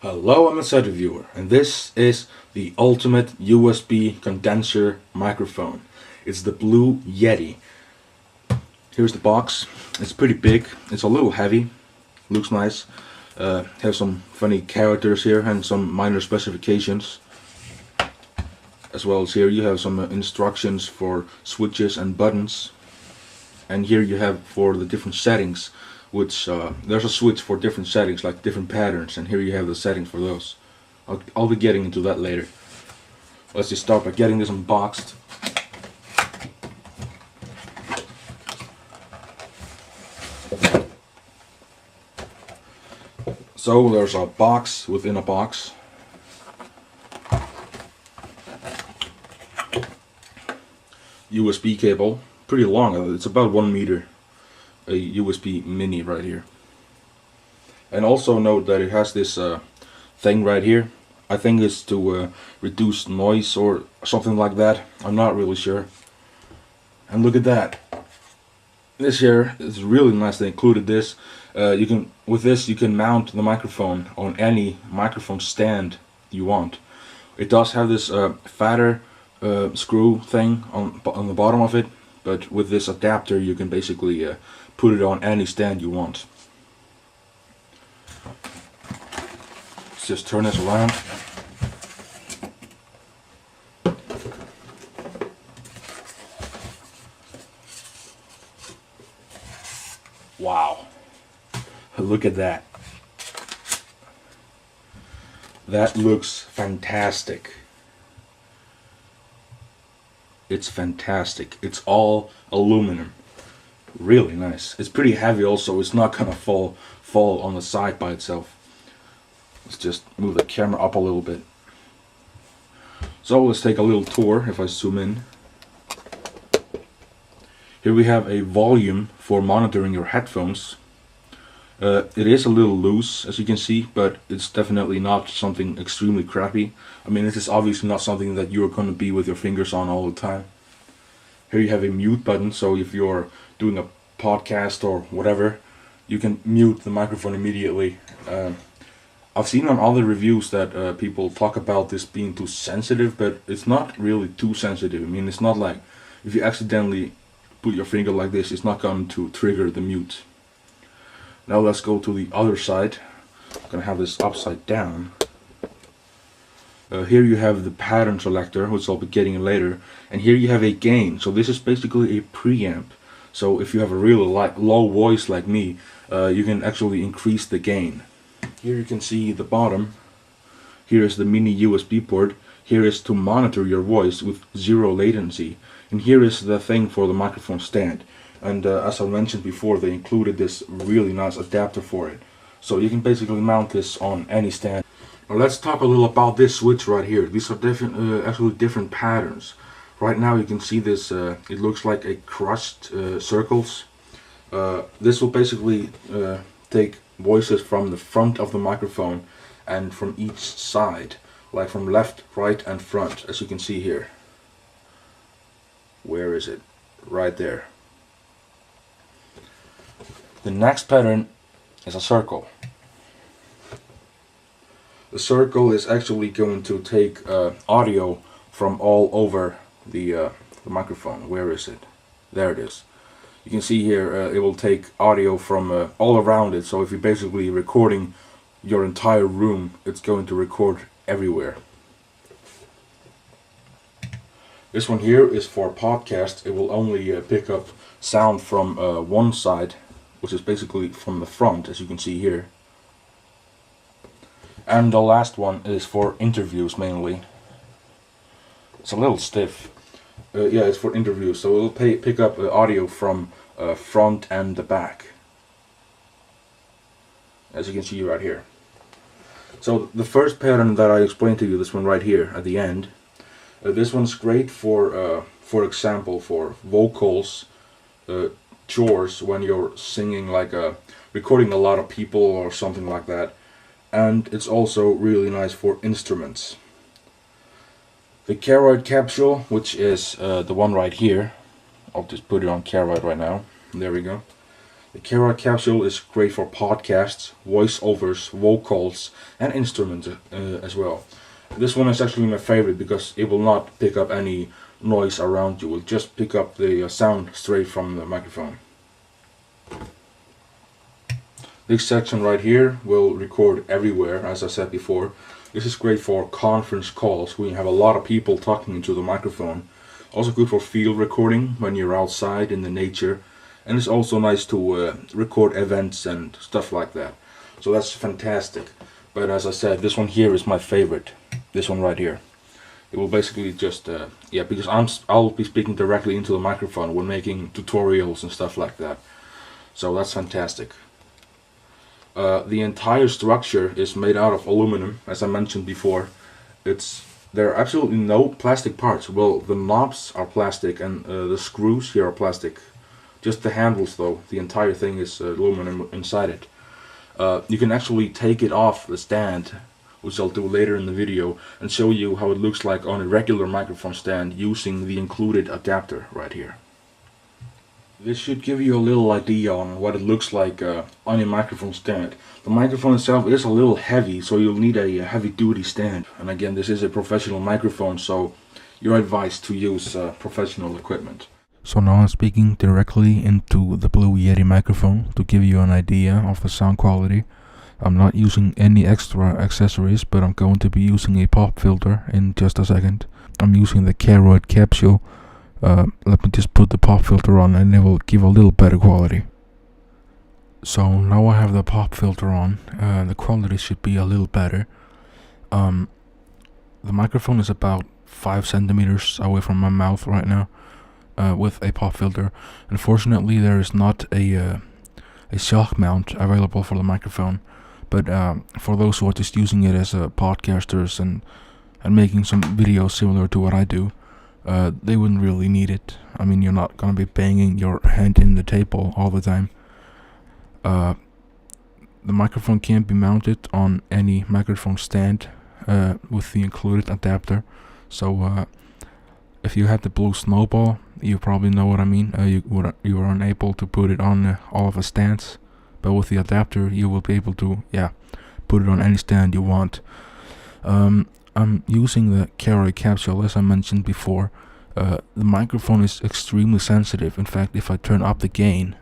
Hello, I'm a set reviewer, and this is the ultimate USB condenser microphone. It's the Blue Yeti. Here's the box. It's pretty big. It's a little heavy. Looks nice. Has some funny characters here and some minor specifications. As well as here you have some instructions for switches and buttons. And here you have for the different settings, which there's a switch for different settings, like different patterns, and here you have the settings for those. I'll be getting into that later. Let's just start by getting this unboxed. So there's a box within a box. USB cable, pretty long, it's about 1 meter. A USB mini right here. And also note that it has this thing right here. I think it's to reduce noise or something like that. I'm not really sure. And look at that. This here is really nice. They included this. With this you can mount the microphone on any microphone stand you want. It does have this fatter screw thing on the bottom of it, but with this adapter you can basically put it on any stand you want. Let's just turn this around. Wow. Look at that. That looks fantastic. It's fantastic. It's all aluminum. Really nice. It's pretty heavy also. It's not gonna fall on the side by itself. Let's just move the camera up a little bit. So let's take a little tour if I zoom in. Here we have a volume for monitoring your headphones. It is a little loose, as you can see, but it's definitely not something extremely crappy. I mean, this is obviously not something that you're going to be with your fingers on all the time. Here you have a mute button, so if you're doing a podcast or whatever, you can mute the microphone immediately. I've seen on other reviews that people talk about this being too sensitive, but it's not really too sensitive. I mean, it's not like if you accidentally put your finger like this, it's not going to trigger the mute. Now let's go to the other side. I'm gonna have this upside down. Here you have the pattern selector, which I'll be getting later, and here you have a gain. So this is basically a preamp. So if you have a really low voice like me, you can actually increase the gain. Here you can see the bottom. Here is the mini USB port. Here is to monitor your voice with 0 latency. And here is the thing for the microphone stand. And as I mentioned before, they included this really nice adapter for it. So you can basically mount this on any stand. Now let's talk a little about this switch right here. These are actually different patterns. Right now you can see this, it looks like a crushed circles. This will basically take voices from the front of the microphone and from each side, like from left, right and front, as you can see here. Where is it? Right there. The next pattern is a circle. The circle is actually going to take audio from all over the microphone. Where is it? There it is. You can see here it will take audio from all around it. So if you're basically recording your entire room, it's going to record everywhere. This one here is for podcast. It will only pick up sound from one side, which is basically from the front, as you can see here. And the last one is for interviews mainly. It's a little stiff. Yeah, it's for interviews, so it'll pick up audio from front and the back, as you can see right here. So the first pattern that I explained to you, this one right here at the end, this one's great for example, for vocals, chores when you're singing, like recording a lot of people or something like that. And it's also really nice for instruments. The Caroid capsule, which is the one right here, I'll just put it on Caroid right now, there we go. The carrot capsule is great for podcasts, voiceovers, vocals, and instruments as well. This one is actually my favorite because it will not pick up any noise around you. It will just pick up the sound straight from the microphone. This section right here will record everywhere, as I said before. This is great for conference calls when you have a lot of people talking into the microphone. Also good for field recording when you're outside in the nature. And it's also nice to record events and stuff like that. So that's fantastic. But as I said, this one here is my favorite. This one right here. It will basically just, because I'll be speaking directly into the microphone when making tutorials and stuff like that. So that's fantastic. The entire structure is made out of aluminum, as I mentioned before. There are absolutely no plastic parts. Well, the knobs are plastic and the screws here are plastic. Just the handles though, the entire thing is aluminum inside it. You can actually take it off the stand, which I'll do later in the video, and show you how it looks like on a regular microphone stand using the included adapter right here. This should give you a little idea on what it looks like on a microphone stand. The microphone itself is a little heavy, so you'll need a heavy duty stand. And again, this is a professional microphone, so you're advised to use professional equipment. So now I'm speaking directly into the Blue Yeti microphone to give you an idea of the sound quality. I'm not using any extra accessories, but I'm going to be using a pop filter in just a second. I'm using the carrot capsule. Let me just put the pop filter on and it will give a little better quality. So now I have the pop filter on. The quality should be a little better. The microphone is about 5 centimeters away from my mouth right now with a pop filter. Unfortunately, there is not a shock mount available for the microphone, but for those who are just using it as podcasters and making some videos similar to what I do, they wouldn't really need it. I mean, you're not gonna be banging your hand in the table all the time. The microphone can't be mounted on any microphone stand with the included adapter. So if you had the Blue Snowball, you probably know what I mean. You were unable to put it on all of the stands, but with the adapter you will be able to put it on any stand you want. I'm using the carrot capsule, as I mentioned before. The microphone is extremely sensitive. In fact, if I turn up the gain,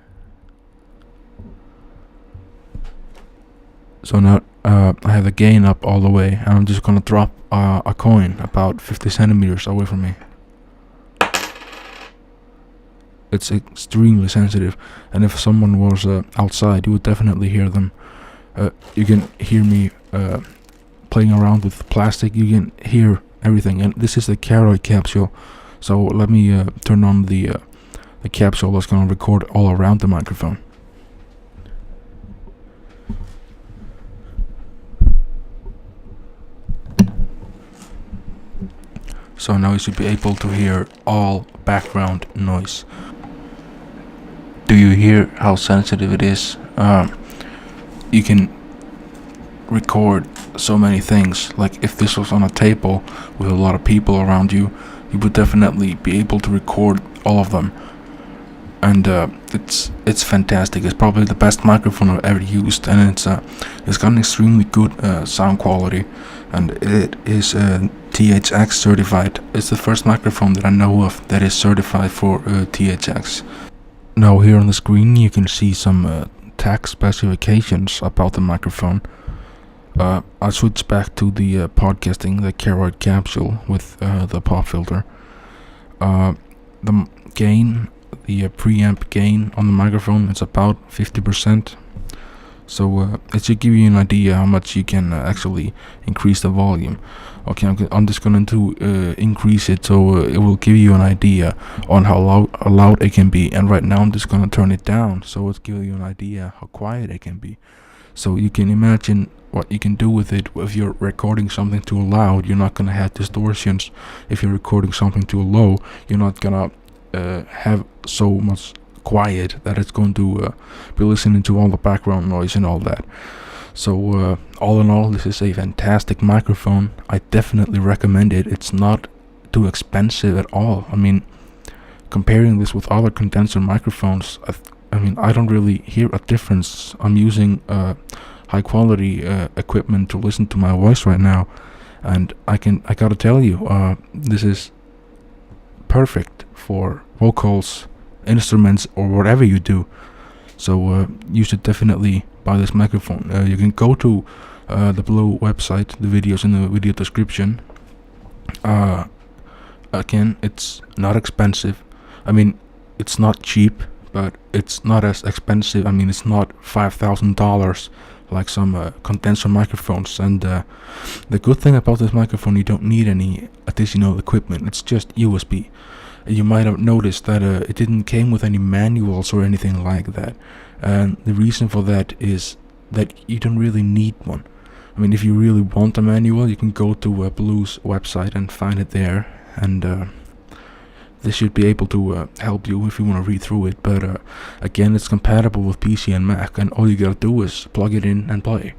so now I have the gain up all the way, and I'm just gonna drop a coin about 50 centimeters away from me. It's extremely sensitive, and if someone was outside, you would definitely hear them. You can hear me playing around with plastic. You can hear everything, and this is the carrot capsule. So let me turn on the capsule that's gonna record all around the microphone. So now you should be able to hear all background noise. Do you hear how sensitive it is? You can record so many things. Like if this was on a table with a lot of people around you, you would definitely be able to record all of them. And it's fantastic. It's probably the best microphone I've ever used, and it's got an extremely good sound quality, and it is THX certified. It's the first microphone that I know of that is certified for THX. Now here on the screen you can see some tech specifications about the microphone. I'll switch back to the podcasting, the carrot capsule with the pop filter. The gain, the preamp gain on the microphone is about 50%. So it should give you an idea how much you can actually increase the volume. Okay, I'm just going to increase it so it will give you an idea on how loud it can be. And right now I'm just going to turn it down so it's give you an idea how quiet it can be. So you can imagine what you can do with it. If you're recording something too loud, you're not going to have distortions. If you're recording something too low, you're not going to have so much quiet that it's going to be listening to all the background noise and all that. So all in all, this is a fantastic microphone. I definitely recommend it. It's not too expensive at all. I mean, comparing this with other condenser microphones, I mean, I don't really hear a difference. I'm using high quality equipment to listen to my voice right now, and I gotta tell you, this is perfect for vocals, instruments, or whatever you do. So you should definitely buy this microphone. You can go to the Blue website. The video's in the video description. Again, it's not expensive. I mean, it's not cheap, but it's not as expensive. I mean, it's not $5,000 like some condenser microphones. And the good thing about this microphone, you don't need any additional equipment. It's just USB. You might have noticed that it didn't came with any manuals or anything like that. And the reason for that is that you don't really need one. I mean, if you really want a manual, you can go to Blue's website and find it there, and they should be able to help you if you want to read through it. But again, it's compatible with PC and Mac, and all you gotta do is plug it in and play.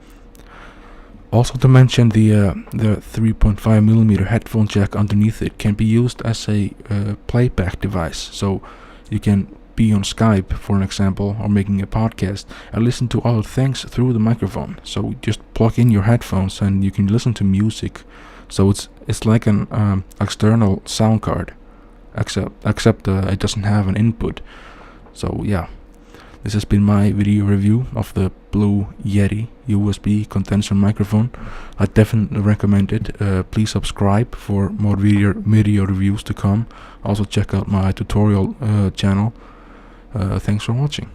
Also, to mention, the 3.5mm headphone jack underneath it can be used as a playback device. So you can be on Skype, for an example, or making a podcast and listen to other things through the microphone. So just plug in your headphones and you can listen to music. So it's like an external sound card, except it doesn't have an input. So yeah, this has been my video review of the Blue Yeti USB condenser microphone. I definitely recommend it. Please subscribe for more video reviews to come. Also check out my tutorial channel. Thanks for watching.